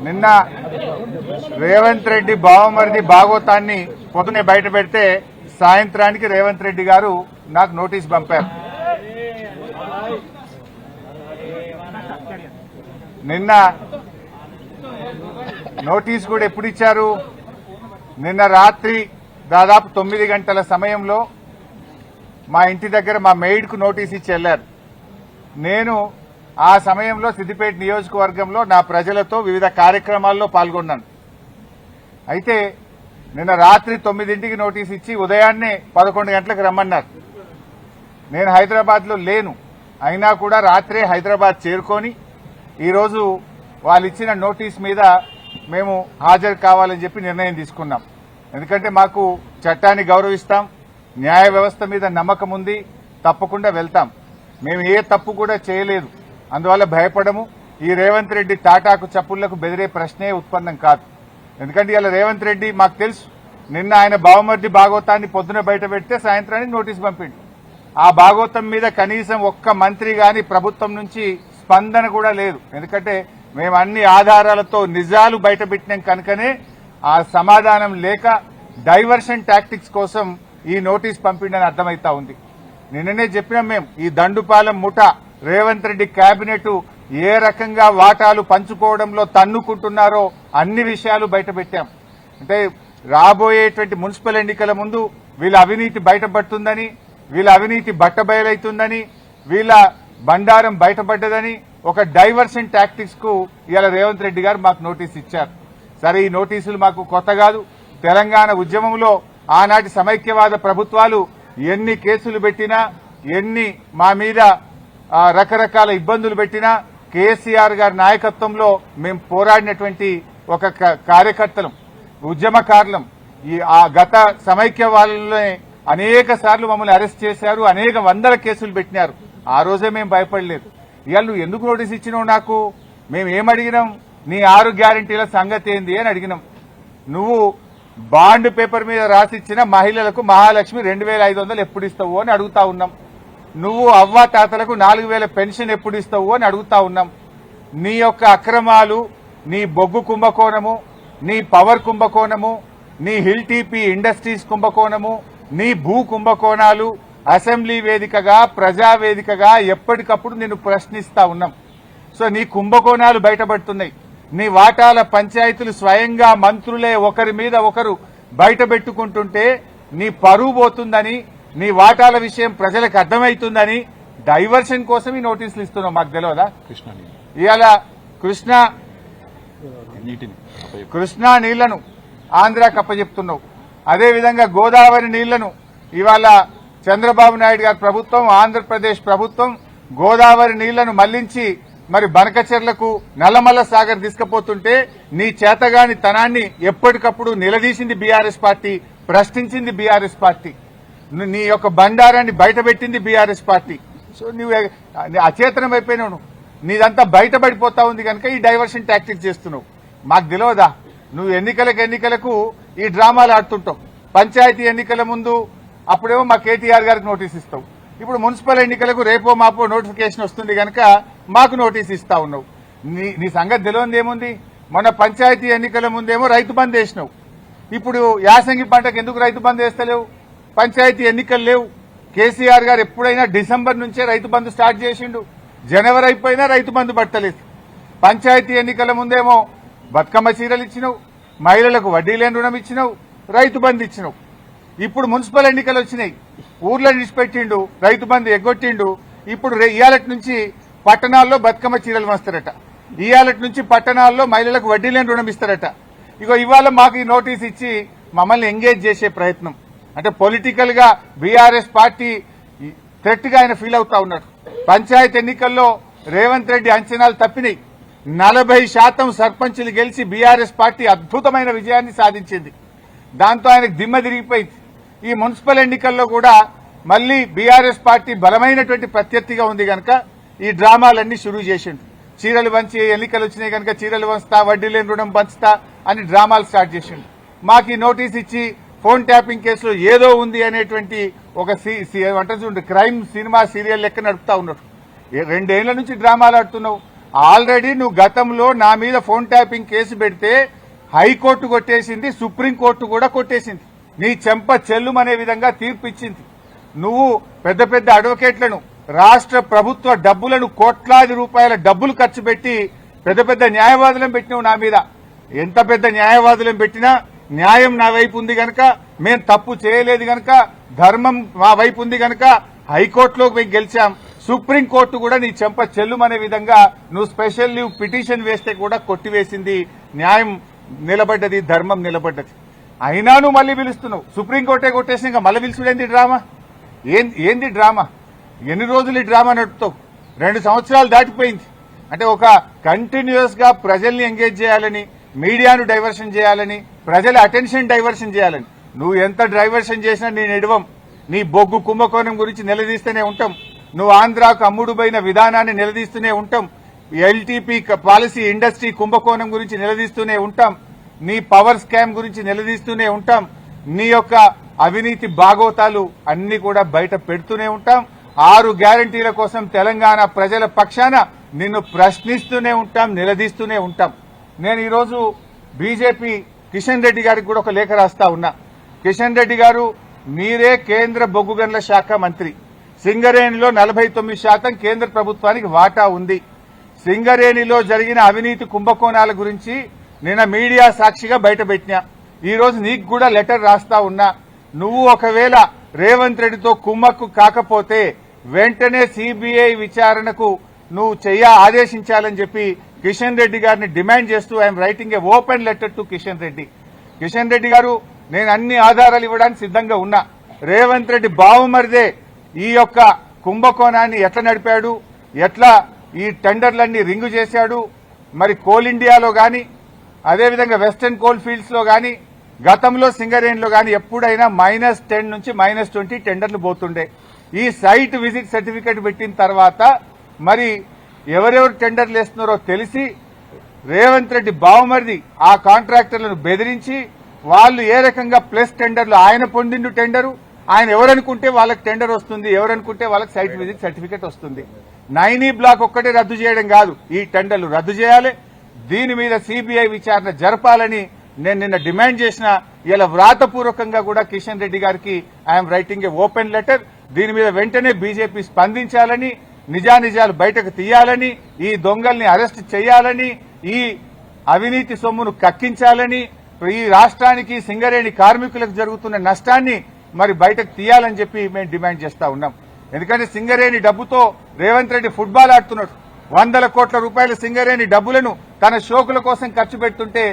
నిన్న రేవంత్ రెడ్డి బావమరిది భాగవతాన్ని పొద్దునే బయట పెడితే సాయంత్రానికి రేవంత్ రెడ్డి గారు నాకు నోటీస్ పంపారు. నిన్న నోటీస్ కూడా ఎప్పుడు ఇచ్చారు? నిన్న రాత్రి దాదాపు 9 గంటల సమయంలో మా ఇంటి దగ్గర మా మెయిడ్కు నోటీస్ ఇచ్చి వెళ్లారు. నేను ఆ సమయంలో సిద్దిపేట నియోజకవర్గంలో నా ప్రజలతో వివిధ కార్యక్రమాల్లో పాల్గొన్నాను. అయితే నిన్న రాత్రి 9ంటికి నోటీస్ ఇచ్చి ఉదయాన్నే 11 గంటలకు రమ్మన్నారు. నేను హైదరాబాద్లో లేను, అయినా కూడా రాత్రే హైదరాబాద్ చేరుకొని ఈరోజు వాళ్ళు ఇచ్చిన నోటీస్ మీద మేము హాజరు కావాలని చెప్పి నిర్ణయం తీసుకున్నాం. ఎందుకంటే మాకు చట్టాన్ని గౌరవిస్తాం, న్యాయ వ్యవస్థ మీద నమ్మకం ఉంది, తప్పకుండా వెళ్తాం. మేము ఏ తప్పు కూడా చేయలేదు, అందువల్ల భయపడము. ఈ రేవంత్ రెడ్డి తాటాకు చప్పుళ్లకు బెదిరే ప్రశ్నే ఉత్పన్నం కాదు. ఎందుకంటే ఇలా రేవంత్ రెడ్డి మాకు తెలుసు, నిన్న ఆయన బావమర్ది భాగవతాన్ని పొద్దున బయట పెడితే సాయంత్రానికి నోటీస్ పంపిండు. ఆ భాగవతం మీద కనీసం ఒక్క మంత్రి గాని ప్రభుత్వం నుంచి స్పందన కూడా లేదు. ఎందుకంటే మేము అన్ని ఆధారాలతో నిజాలు బయట పెట్టినాం కనుకనే ఆ సమాధానం లేక డైవర్షన్ టాక్టిక్స్ కోసం ఈ నోటీస్ పంపిండని అర్థమైతా ఉంది. నిన్ననే చెప్పినాం మేము, ఈ దండుపాలెం ముఠా రేవంత్ రెడ్డి కేబినెట్ ఏ రకంగా వాటాలు పంచుకోవడంలో తన్నుకుంటున్నారో అన్ని విషయాలు బయట పెట్టాం. అంటే రాబోయేటువంటి మున్సిపల్ ఎన్నికల ముందు వీళ్ళ అవినీతి బయటపడుతుందని, వీళ్ళ అవినీతి బట్టబయలైతుందని, వీళ్ళ బండారం బయటపడ్డదని ఒక డైవర్షన్ టాక్టిక్స్ కు ఇవాళ రేవంత్ రెడ్డి గారు మాకు నోటీస్ ఇచ్చారు. సరే, ఈ నోటీసులు మాకు కొత్త కాదు. తెలంగాణ ఉద్యమంలో ఆనాటి సమైక్యవాద ప్రభుత్వాలు ఎన్ని కేసులు పెట్టినా, ఎన్ని మా మీద రకరకాల ఇబ్బందులు పెట్టినా కేసీఆర్ గారి నాయకత్వంలో మేము పోరాడినటువంటి ఒక కార్యకర్తలం, ఉద్యమకారులం. ఆ గత సమైక్యవాదంలోనే అనేక సార్లు మమ్మల్ని అరెస్ట్ చేశారు, అనేక వందల కేసులు పెట్టినారు. ఆ రోజే మేము భయపడలేదు. ఇవాళ నువ్వు ఎందుకు నోటీస్ ఇచ్చినావు నాకు? మేము ఏమడిగినాం? నీ 6 గ్యారంటీల సంగతి ఏంది అని అడిగినాం. నువ్వు బాండ్ పేపర్ మీద రాసిచ్చిన మహిళలకు మహాలక్ష్మి 2500 ఎప్పుడు ఇస్తావు అని అడుగుతా ఉన్నాం. నువ్వు అవ్వా తాతలకు 4000 పెన్షన్ ఎప్పుడు ఇస్తావు అని అడుగుతా ఉన్నాం. నీ యొక్క అక్రమాలు, నీ బొగ్గు కుంభకోణము, నీ పవర్ కుంభకోణము, నీ హిల్ టీపీ ఇండస్ట్రీస్ కుంభకోణము, నీ భూ కుంభకోణాలు అసెంబ్లీ వేదికగా, ప్రజావేదికగా ఎప్పటికప్పుడు నిన్ను ప్రశ్నిస్తా ఉన్నాం. సో నీ కుంభకోణాలు బయటపడుతున్నాయి. నీ వాటాల పంచాయతీలు స్వయంగా మంత్రులే ఒకరి మీద ఒకరు బయట పెట్టుకుంటుంటే నీ పరువు పోతుందని, నీ వాటాల విషయం ప్రజలకు అర్థమవుతుందని డైవర్షన్ కోసం ఈ నోటీసులు ఇస్తున్నావు. మాకు తెలియదా? ఇవాళ కృష్ణా నీళ్లను ఆంధ్రాకి అప్పచెప్తున్నావు. అదేవిధంగా గోదావరి నీళ్లను ఇవాళ చంద్రబాబు నాయుడు గారి ప్రభుత్వం, ఆంధ్రప్రదేశ్ ప్రభుత్వం గోదావరి నీళ్లను మళ్లించి మరి బనకచెర్లకు, నల్లమల్ల సాగర్ తీసుకుపోతుంటే నీ చేతగాని తనాన్ని ఎప్పటికప్పుడు నిలదీసింది బీఆర్ఎస్ పార్టీ, ప్రశ్నించింది బీఆర్ఎస్ పార్టీ, నీ యొక్క బండారాన్ని బయటపెట్టింది బీఆర్ఎస్ పార్టీ. సో నువ్వు అచేతనం అయిపోయినావు. నీదంతా బయటపడిపోతా ఉంది కనుక ఈ డైవర్షన్ టాక్టిక్స్ చేస్తున్నావు. మాకు తెలియదా? నువ్వు ఎన్నికలకు ఈ డ్రామాలు ఆడుతుంటావు. పంచాయతీ ఎన్నికల ముందు అప్పుడేమో మా కేటీఆర్ గారికి నోటీస్ ఇస్తావు. ఇప్పుడు మున్సిపల్ ఎన్నికలకు రేపో మాపో నోటిఫికేషన్ వస్తుంది కనుక మాకు నోటీస్ ఇస్తా ఉన్నావు. నీ సంగతి తెలియదు ఏముంది? మొన్న పంచాయతీ ఎన్నికల ముందేమో రైతు బంద్ వేసినావు. ఇప్పుడు యాసంగి పంటకు ఎందుకు రైతు బంద్ వేస్తలేవు? పంచాయతీ ఎన్నికలు లేవు. కేసీఆర్ గారు ఎప్పుడైనా డిసెంబర్ నుంచే రైతు బంద్ స్టార్ట్ చేసిండు. జనవరి అయిపోయినా రైతు బంద్ పట్టలేదు. పంచాయతీ ఎన్నికల ముందేమో బతుకమ్మ చీరలు ఇచ్చినావు, మహిళలకు వడ్డీ లేని రుణం ఇచ్చినావు, రైతు బంద్ ఇచ్చినావు. ఇప్పుడు మున్సిపల్ ఎన్నికలు వచ్చినాయి, ఊర్లో నిడిచిపెట్టిండు, రైతు బంద్ ఎగ్గొట్టిండు. ఇప్పుడు ఇయాలటి నుంచి పట్టణాల్లో బతుకమ్మ చీరలు వస్తారట, ఇయాలటి నుంచి పట్టణాల్లో మహిళలకు వడ్డీ లేని రుణం ఇస్తారట. ఇగో ఇవాళ మాకు ఈ నోటీస్ ఇచ్చి మమ్మల్ని ఎంగేజ్ చేసే ప్రయత్నం. అంటే పొలిటికల్ గా బీఆర్ఎస్ పార్టీ థ్రెట్ గా ఆయన ఫీల్ అవుతా ఉన్నాడు. పంచాయతీ ఎన్నికల్లో రేవంత్ రెడ్డి అంచనాలు తప్పినాయి. 40% సర్పంచులు గెలిచి బీఆర్ఎస్ పార్టీ అద్భుతమైన విజయాన్ని సాధించింది. దాంతో ఆయనకు దిమ్మ తిరిగిపోయింది. ఈ మున్సిపల్ ఎన్నికల్లో కూడా మళ్లీ బీఆర్ఎస్ పార్టీ బలమైనటువంటి ప్రత్యర్థిగా ఉంది కనుక ఈ డ్రామాలన్నీ షురూ చేసిండు. చీరలు పంచి ఎన్నికలు వచ్చినాయి కనుక చీరలు పంచుతా, వడ్డీ లేని రుణం పంచుతా అని డ్రామాలు స్టార్ట్ చేసిండు. మాకు ఈ నోటీస్ ఇచ్చి ఫోన్ ట్యాపింగ్ కేసులో ఏదో ఉంది అనేటువంటి ఒక క్రైమ్ సినిమా సీరియల్ లెక్క నడుపుతా ఉన్నాడు. 2 ఏళ్ల నుంచి డ్రామాలు ఆడుతున్నావు. ఆల్రెడీ నువ్వు గతంలో నా మీద ఫోన్ ట్యాపింగ్ కేసు పెడితే హైకోర్టు కొట్టేసింది, సుప్రీంకోర్టు కూడా కొట్టేసింది. నీ చెంప చెల్లుమనే విధంగా తీర్పు ఇచ్చింది. నువ్వు పెద్ద పెద్ద అడ్వకేట్లను, రాష్ట్ర ప్రభుత్వ డబ్బులను, కోట్లాది రూపాయల డబ్బులు ఖర్చు పెట్టి పెద్ద పెద్ద న్యాయవాదులను పెట్టినావు నా మీద. ఎంత పెద్ద న్యాయవాదులను పెట్టినా న్యాయం నా వైపు ఉంది గనక, మేం తప్పు చేయలేదు గనక, ధర్మం మా వైపు ఉంది గనక హైకోర్టులోకి మేము గెలిచాం. సుప్రీంకోర్టు కూడా నీ చెంప చెల్లుమనే విధంగా నువ్వు స్పెషల్ లీవ్ పిటిషన్ వేస్తే కూడా కొట్టివేసింది. న్యాయం నిలబడ్డది, ధర్మం నిలబడ్డది. అయినా నువ్వు మళ్లీ పిలుస్తున్నావు. సుప్రీంకోర్టే కొట్టేసి ఇంకా మళ్ళీ పిలుచుడేంది డ్రామా? ఏంది డ్రామా? ఎన్ని రోజులు ఈ డ్రామా నడుపుతావు? 2 సంవత్సరాలు దాటిపోయింది. అంటే ఒక కంటిన్యూస్ గా ప్రజల్ని ఎంగేజ్ చేయాలని, మీడియాను డైవర్షన్ చేయాలని, ప్రజల అటెన్షన్ డైవర్షన్ చేయాలని నువ్వు ఎంత డైవర్షన్ చేసినా నేను ఎడవం. నీ బొగ్గు కుంభకోణం గురించి నిలదీస్తూనే ఉంటాం. నువ్వు ఆంధ్రాకు అమ్ముడుపోయిన విధానాన్ని నిలదీస్తూనే ఉంటాం. ఎల్టీపీ పాలసీ ఇండస్ట్రీ కుంభకోణం గురించి నిలదీస్తూనే ఉంటాం. నీ పవర్ స్కామ్ గురించి నిలదీస్తూనే ఉంటాం. నీ యొక్క అవినీతి బాగోతాలు అన్ని కూడా బయట పెడుతూనే ఉంటాం. 6 గ్యారంటీల కోసం తెలంగాణ ప్రజల పక్షాన నిన్ను ప్రశ్నిస్తూనే ఉంటాం, నిలదీస్తూనే ఉంటాం. నేను ఈరోజు బీజేపీ కిషన్ రెడ్డి గారికి కూడా ఒక లేఖ రాస్తా ఉన్నా. కిషన్ రెడ్డి గారు, మీరే కేంద్ర బొగ్గు గనుల శాఖ మంత్రి. సింగరేణిలో 49% కేంద్ర ప్రభుత్వానికి వాటా ఉంది. సింగరేణిలో జరిగిన అవినీతి కుంభకోణాల గురించి నిన్న మీడియా సాక్షిగా బయటపెట్టినా. ఈ రోజు నీకు కూడా లెటర్ రాస్తా ఉన్నా. నువ్వు ఒకవేళ రేవంత్ రెడ్డితో కుమ్మక్కు కాకపోతే వెంటనే సిబిఐ విచారణకు నువ్వు ఆదేశించాలని చెప్పి కిషన్ రెడ్డి గారిని డిమాండ్ చేస్తూ I'm writing A open letter to Kishan Reddy. Kishan Reddy గారు, నేను అన్ని ఆధారాలు ఇవ్వడానికి సిద్ధంగా ఉన్నా. రేవంత్ రెడ్డి బావుమరిదే ఈ యొక్క కుంభకోణాన్ని ఎట్లా నడిపాడు, ఎట్లా ఈ టెండర్లన్నీ రింగు చేశాడు, మరి కోల్ ఇండియాలో గాని, అదేవిధంగా వెస్టర్న్ కోల్ ఫీల్డ్స్ లో గాని, గతంలో సింగరేణిలో గాని ఎప్పుడైనా -10 నుంచి -20 టెండర్లు పోతుండే. ఈ సైట్ విజిట్ సర్టిఫికేట్ పెట్టిన తర్వాత మరి ఎవరెవరు టెండర్లు వేస్తున్నారో తెలిసి రేవంత్ రెడ్డి బావమరిది ఆ కాంట్రాక్టర్లను బెదిరించి వాళ్ళు ఏ రకంగా ప్లస్ టెండర్లు, ఆయన పొందిండు టెండరు, ఆయన ఎవరనుకుంటే వాళ్ళకి టెండర్ వస్తుంది, ఎవరనుకుంటే వాళ్ళకి సైట్ విజిట్ సర్టిఫికేట్ వస్తుంది. 9E బ్లాక్ ఒక్కటే రద్దు చేయడం కాదు, ఈ టెండర్లు రద్దు చేయాలి. దీని మీద సిబిఐ విచారణ జరపాలని నేను నిన్న డిమాండ్ చేసిన. ఇలా వ్రాతపూర్వకంగా కూడా కిషన్ రెడ్డి గారికి I'm writing A open letter. దీని మీద వెంటనే బీజేపీ స్పందించాలని, నిజానిజాలు బయటకు తీయాలని, ఈ దొంగల్ని అరెస్ట్ చేయాలని, ఈ అవినీతి సొమ్మును కక్కించాలని, ఈ రాష్ట్రానికి సింగరేణి కార్మికులకు జరుగుతున్న నష్టాన్ని మరి బయటకు తీయాలని చెప్పి మేము డిమాండ్ చేస్తా ఉన్నాం. ఎందుకంటే సింగరేణి డబ్బుతో రేవంత్ రెడ్డి ఫుట్బాల్ ఆడుతున్నాడు. 100 కోట్ల రూపాయల సింగరేణి డబ్బులను తన షోకుల కోసం ఖర్చు పెడుతుంటే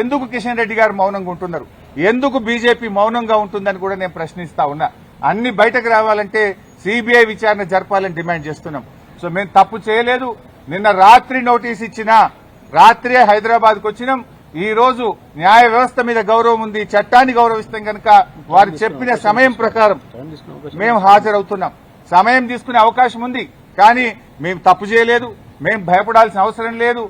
ఎందుకు కిషన్ రెడ్డి గారు మౌనంగా ఉంటున్నారు? ఎందుకు బీజేపీ మౌనంగా ఉంటుందని కూడా నేను ప్రశ్నిస్తా ఉన్నా. అన్ని బయటకు రావాలంటే సిబిఐ విచారణ జరపాలని డిమాండ్ చేస్తున్నాం. సో మేము తప్పు చేయలేదు. నిన్న రాత్రి నోటీస్ ఇచ్చినా, రాత్రే హైదరాబాద్కు వచ్చినాం. ఈ రోజు న్యాయ వ్యవస్థ మీద గౌరవం ఉంది, చట్టాన్ని గౌరవిస్తాం కనుక వారు చెప్పిన సమయం ప్రకారం మేము హాజరవుతున్నాం. సమయం తీసుకునే అవకాశం ఉంది, కానీ మేము తప్పు చేయలేదు, మేము భయపడాల్సిన అవసరం లేదు.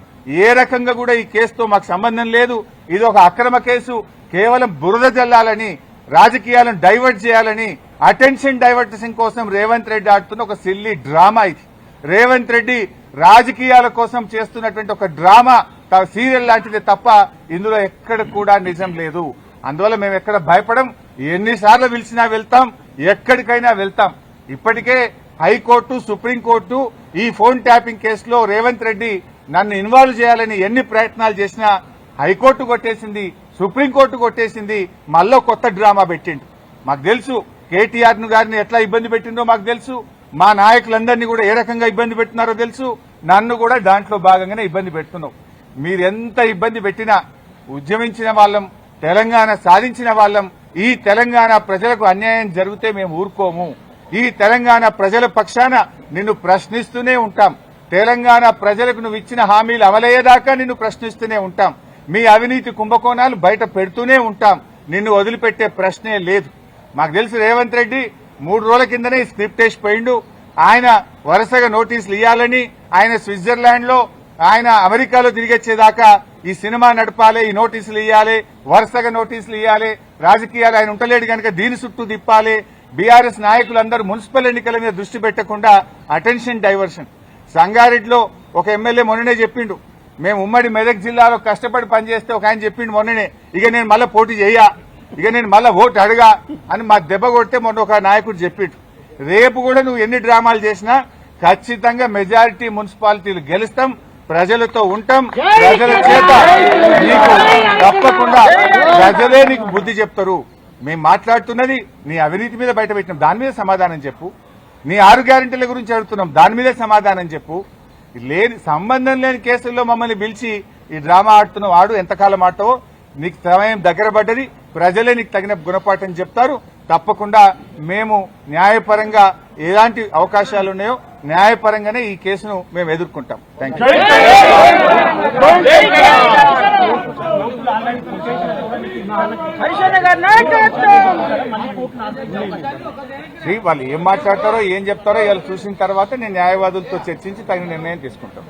ఏ రకంగా కూడా ఈ కేసుతో మాకు సంబంధం లేదు. ఇది ఒక అక్రమ కేసు. కేవలం బురద జల్లాలని, రాజకీయాలను డైవర్ట్ చేయాలని, అటెన్షన్ డైవర్టేషన్ కోసం రేవంత్ రెడ్డి ఆడుతున్న ఒక సిల్లీ డ్రామా ఇది. రేవంత్ రెడ్డి రాజకీయాల కోసం చేస్తున్నటువంటి ఒక డ్రామా, సీరియల్ లాంటిదే తప్ప ఇందులో ఎక్కడ కూడా నిజం లేదు. అందువల్ల మేము ఎక్కడ భయపడం. ఎన్నిసార్లు పిలిచినా వెళ్తాం, ఎక్కడికైనా వెళ్తాం. ఇప్పటికే హైకోర్టు, సుప్రీంకోర్టు ఈ ఫోన్ ట్యాపింగ్ కేసులో రేవంత్ రెడ్డి నన్ను ఇన్వాల్వ్ చేయాలని ఎన్ని ప్రయత్నాలు చేసినా హైకోర్టు కొట్టేసింది, సుప్రీంకోర్టు కొట్టేసింది. మళ్ళీ కొత్త డ్రామా పెట్టిండు. మాకు తెలుసు కేటీఆర్ గారిని ఎట్లా ఇబ్బంది పెట్టిందో మాకు తెలుసు. మా నాయకులందరినీ కూడా ఏ రకంగా ఇబ్బంది పెడుతున్నారో తెలుసు. నన్ను కూడా దాంట్లో భాగంగానే ఇబ్బంది పెడుతున్నావు. మీరెంత ఇబ్బంది పెట్టినా, ఉద్యమించిన వాళ్ళం, తెలంగాణ సాధించిన వాళ్ళం, ఈ తెలంగాణ ప్రజలకు అన్యాయం జరిగితే మేము ఊరుకోము. ఈ తెలంగాణ ప్రజల పక్షాన నిన్ను ప్రశ్నిస్తూనే ఉంటాం. తెలంగాణ ప్రజలకు నువ్వు ఇచ్చిన హామీలు అమలయ్యేదాకా నిన్ను ప్రశ్నిస్తూనే ఉంటాం. మీ అవినీతి కుంభకోణాలు బయట పెడుతూనే ఉంటాం. నిన్ను వదిలిపెట్టే ప్రశ్నే లేదు. మాకు తెలుసు రేవంత్ రెడ్డి 3 రోజుల కిందనే స్క్రిప్ట్ వేసిపోయిండు. ఆయన వరుసగా నోటీసులు ఇవ్వాలని, ఆయన స్విట్జర్లాండ్ లో, ఆయన అమెరికాలో తిరిగొచ్చేదాకా ఈ సినిమా నడపాలి, ఈ నోటీసులు ఇవ్వాలి, వరుసగా నోటీసులు ఇవ్వాలి. రాజకీయాలు ఆయన ఉంటలేడు కనుక దీని చుట్టూ తిప్పాలి. బీఆర్ఎస్ నాయకులందరూ మున్సిపల్ ఎన్నికల మీద దృష్టి పెట్టకుండా అటెన్షన్ డైవర్షన్. సంగారెడ్డిలో ఒక ఎమ్మెల్యే మొన్ననే చెప్పిండు, మేము ఉమ్మడి మెదక్ జిల్లాలో కష్టపడి పనిచేస్తే ఒక ఆయన చెప్పిండు మొన్ననే, ఇక నేను మళ్ళా పోటీ చెయ్యా, ఇక నేను మళ్ళా ఓటు అడగా అని మా దెబ్బ కొడితే మొన్న ఒక నాయకుడు చెప్పిండు. రేపు కూడా నువ్వు ఎన్ని డ్రామాలు చేసినా ఖచ్చితంగా మెజారిటీ మున్సిపాలిటీలు గెలుస్తాం, ప్రజలతో ఉంటాం, ప్రజల చేత నీకు తప్పకుండా ప్రజలే నీకు బుద్ధి చెప్తారు. మేము మాట్లాడుతున్నది నీ అవినీతి మీద బయట పెట్టినాం, దాని మీద సమాధానం చెప్పు. నీ 6 గ్యారెంటీల గురించి అడుగుతున్నాం, దాని మీదే సమాధానం చెప్పు. సంబంధం లేని కేసుల్లో మమ్మల్ని పిలిచి ఈ డ్రామా ఆడుతున్న వాడు ఎంతకాలం ఆడతావో నీకు సమయం దగ్గర పడ్డది, ప్రజలే నీకు తగిన గుణపాఠం చెప్తారు. తప్పకుండా మేము న్యాయపరంగా ఎలాంటి అవకాశాలు ఉన్నాయో న్యాయపరంగానే ఈ కేసును మేము ఎదుర్కొంటాం. Thank you. వాళ్ళు ఏం మాట్లాడతారో ఏం చెప్తారో ఇవాళ చూసిన తర్వాత నేను న్యాయవాదులతో చర్చించి తగిన నిర్ణయం తీసుకుంటాం.